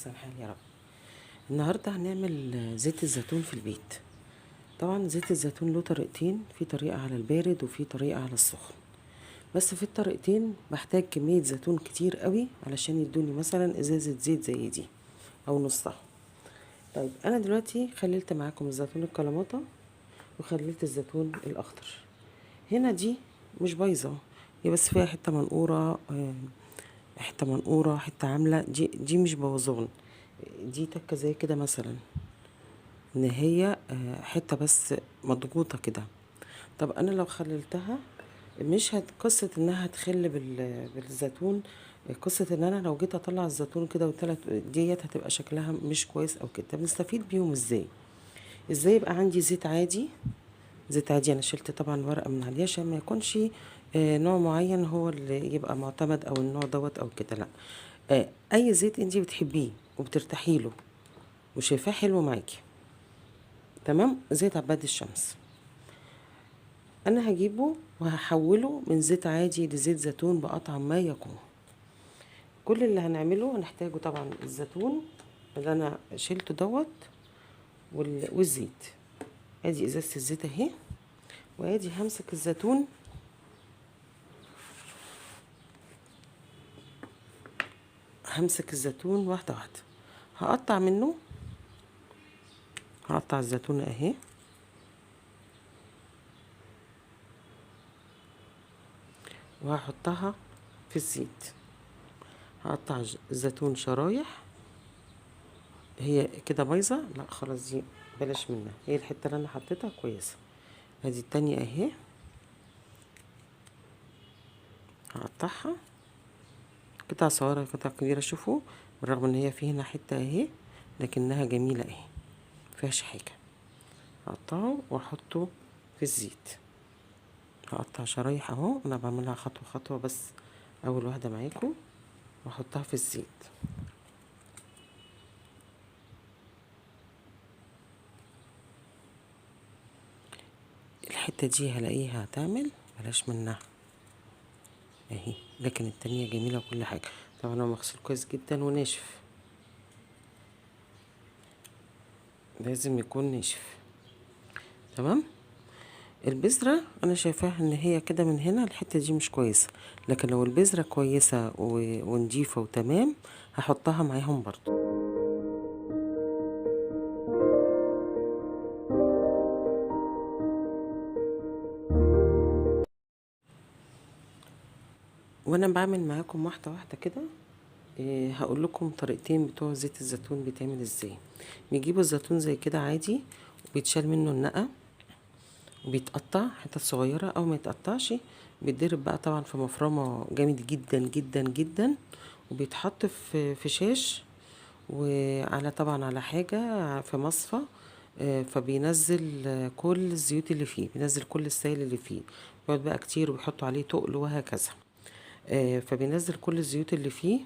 احسن حال يا رب. النهارده هنعمل زيت الزيتون في البيت. طبعا زيت الزيتون له طريقتين، في طريقه على البارد وفي طريقه على السخن. بس في الطريقتين بحتاج كميه زيتون كتير قوي علشان يدوني مثلا ازازه زيت زي دي او نصها. طيب انا دلوقتي خللت معاكم الزيتون الكلاماتا وخللت الزيتون الاخضر. هنا دي مش بايظه، هي بس فيها حته منقوره، حته منقوره حته عامله، دي مش بوظان، دي تكه زي كده مثلا، ان هي حته بس مضغوطه كده. طب انا لو خللتها مش قصه انها هتخل بالزيتون، قصه ان انا لو جيت اطلع الزيتون كده وطلعت ديت هتبقى شكلها مش كويس او كده. طب نستفيد بيهم ازاي يبقى عندي زيت عادي. زيت عادي انا شلت طبعا ورقه من عليه عشان ما يكونش نوع معين هو اللي يبقى معتمد او النوع دوت او كده، لا. اي زيت انتي بتحبيه وبترتاحي له وشايفاه حلو معاكي، تمام. زيت عباد الشمس انا هجيبه وهحوله من زيت عادي لزيت زيتون بأطعم ما يكون. كل اللي هنعمله هنحتاجه طبعا الزيتون اللي انا شلته دوت والزيت. ادي ازازة الزيت اهي، وادي همسك الزيتون واحدة واحدة. هقطع منه، هقطع الزيتونة اهي وهحطها في الزيت. هقطع الزيتون شرايح. هي كده بايظة؟ لا خلاص، دي بلاش منها، هي الحتة اللي انا حطيتها كويسة. ادي التانية اهي هقطعها قطع صغيرة قطع كبيرة. شوفوا بالرغم ان هي في هنا حتة اهي لكنها جميلة اهي مفيهاش حاجة. هقطعه واحطه في الزيت. هقطع شرايح اهو، انا بعملها خطوة خطوة بس، اول واحدة معاكم واحطها في الزيت. الحتة دي هلاقيها هتعمل بلاش منها اهي، لكن التانية جميلة وكل حاجة. طبعا هو مغسول كويس جدا وناشف، لازم يكون ناشف، تمام. البذرة انا شايفاها ان هي كده من هنا الحتة دي مش كويسة، لكن لو البذرة كويسة ونضيفة وتمام هحطها معاهم برضو. وانا بعمل معاكم واحدة واحدة كده. هقول لكم طريقتين بتوع زيت الزيتون بيتعمل ازاي. بيجيبوا الزيتون زي كده عادي وبيتشال منه النقع وبيتقطع حتت صغيرة او ما يتقطعش، بيتضرب بقى طبعا في مفرمة جامد جدا جدا جدا، وبيتحط في شاش، وعلى طبعا على حاجة في مصفى. فبينزل كل الزيوت اللي فيه، بينزل كل السائل اللي فيه، بيقعد بقى كتير وبيحطوا عليه تقل وهكذا. فبينزل كل الزيوت اللي فيه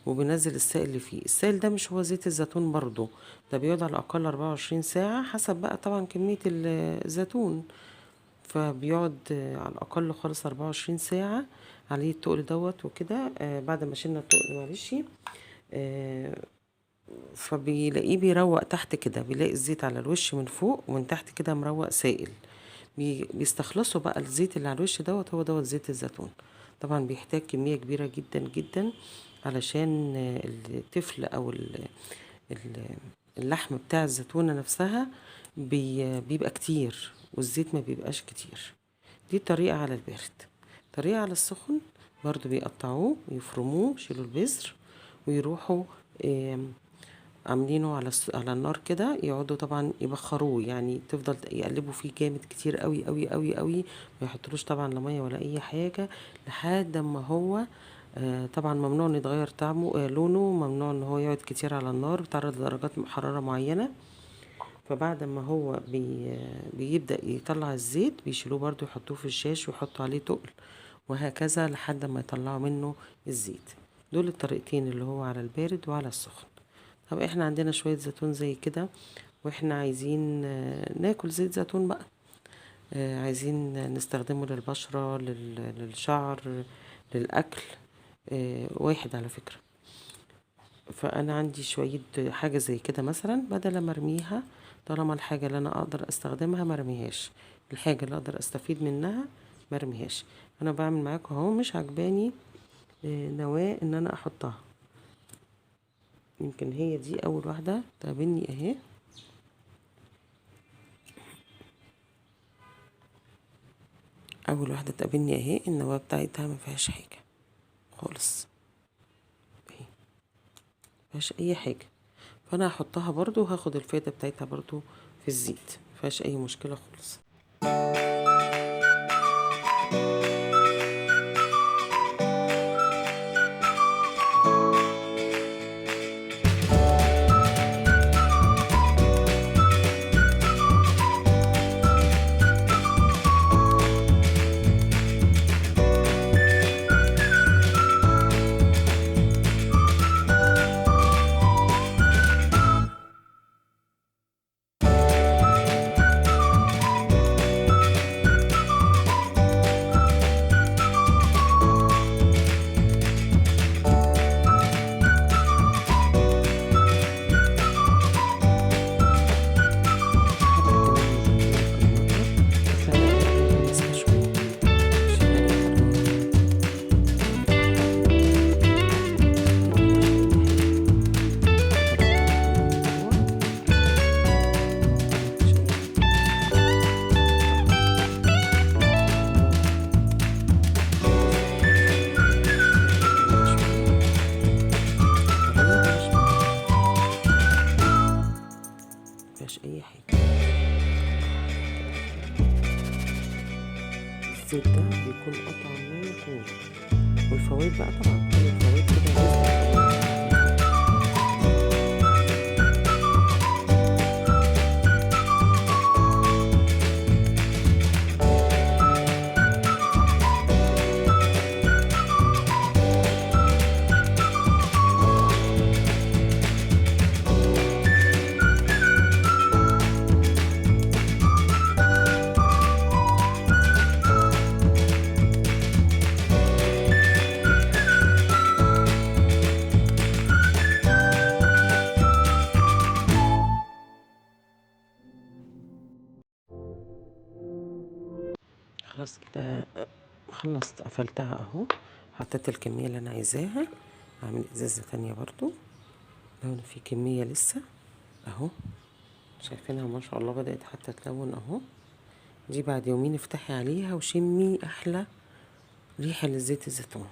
وبينزل السائل اللي فيه. السائل ده مش هو زيت الزيتون برضو، ده بيقعد على الأقل 24 ساعة حسب بقى طبعا كمية الزيتون. فبيقعد على الأقل خالص 24 ساعة عليه التقل دوت وكده. بعد ما شلنا التقل معلش، آه، فبيلاقيه بيروق تحت كده، بيلاقي الزيت على الوش من فوق ومن تحت كده مروق سائل. بيستخلصوا بقى الزيت اللي على الوش دوت، هو دوت زيت الزيتون. طبعا بيحتاج كمية كبيرة جدا جدا علشان التفل او ال- اللحم بتاع الزيتونة نفسها بيبقى كتير والزيت ما بيبقاش كتير. دي طريقة على البارد. طريقة على السخن برضو بيقطعوه ويفرموه، يشيلوا البذر ويروحوا عاملينه على النار كده، يقعدوا طبعا يبخروه، يعني تفضل يقلبوا فيه جامد كتير قوي قوي قوي قوي، ما يحطلوش طبعا لا ميه ولا اي حاجه لحد ما هو طبعا ممنوع ان يتغير طعمه، لونه ممنوع ان هو يقعد كتير على النار، بيتعرض لدرجات حراره معينه. فبعد ما هو بيبدأ يطلع الزيت بيشيلوه برضو يحطوه في الشاش ويحطوا عليه تقل، وهكذا لحد ما يطلعوا منه الزيت. دول الطريقتين اللي هو على البارد وعلى السخن. طب احنا عندنا شوية زيتون زي كده، واحنا عايزين ناكل زيت زيتون بقى، عايزين نستخدمه للبشرة للشعر للأكل. واحد على فكرة. فانا عندي شوية حاجة زي كده مثلا، بدل ما ارميها طالما الحاجة اللي انا اقدر استخدمها مرميهاش، الحاجة اللي اقدر استفيد منها مرميهاش. انا بعمل معاكم اهو، مش عجباني نواة ان انا احطها، يمكن هي دي اول واحدة تقابلني اهي. اول واحدة تقابلني اهي، النواة بتاعتها ما فيهاش حاجة خالص اهي، مفيهاش اي حاجة. فانا هحطها برضو وهاخد الفايدة بتاعتها برضو في الزيت، مفيهاش اي مشكلة خالص. مفيهاش اي حاجة. الزيت ده بيكون اطعم ما يكون، والفوائد بقى طبعا كل الفوائد كده لازم. خلاص كده خلصت، قفلتها اهو، حطيت الكمية اللي انا عايزاها. هعمل ازازة تانية برضو، لو في كمية لسه اهو، شايفينها ما شاء الله بدأت حتى تلون اهو. دي بعد يومين افتحي عليها وشمي احلى ريحة لزيت الزيتون.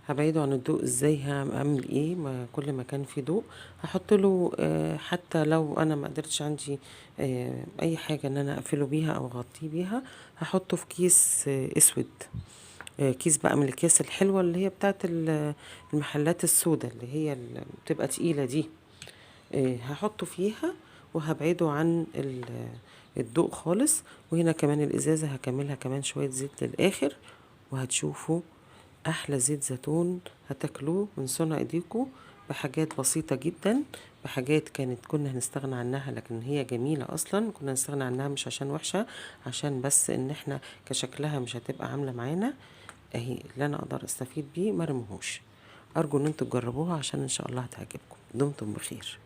هبعده عن الضوء ازاي؟ هعمل ايه؟ ما كل ما كان في ضوء هحط له حتى لو انا ما قدرتش عندي اي حاجة ان انا اقفله بيها او اغطيه بيها، هحطه في كيس اسود، كيس بقى من الاكياس الحلوة اللي هي بتاعت المحلات السوداء اللي هي بتبقى تقيلة دي. هحطه فيها وهبعده عن الضوء خالص. وهنا كمان الازازة هكملها كمان شوية زيت للاخر، وهتشوفوا احلى زيت زيتون هتاكلوه من صنع ايديكم، بحاجات بسيطة جدا، بحاجات كنا هنستغنى عنها لكن هي جميلة اصلا. كنا هنستغنى عنها مش عشان وحشة، عشان بس ان احنا كشكلها مش هتبقى عاملة معانا. اهي اللي انا اقدر استفيد بيه مرمهوش. ارجو ان انتوا تجربوها عشان ان شاء الله هتعجبكم. دمتم بخير.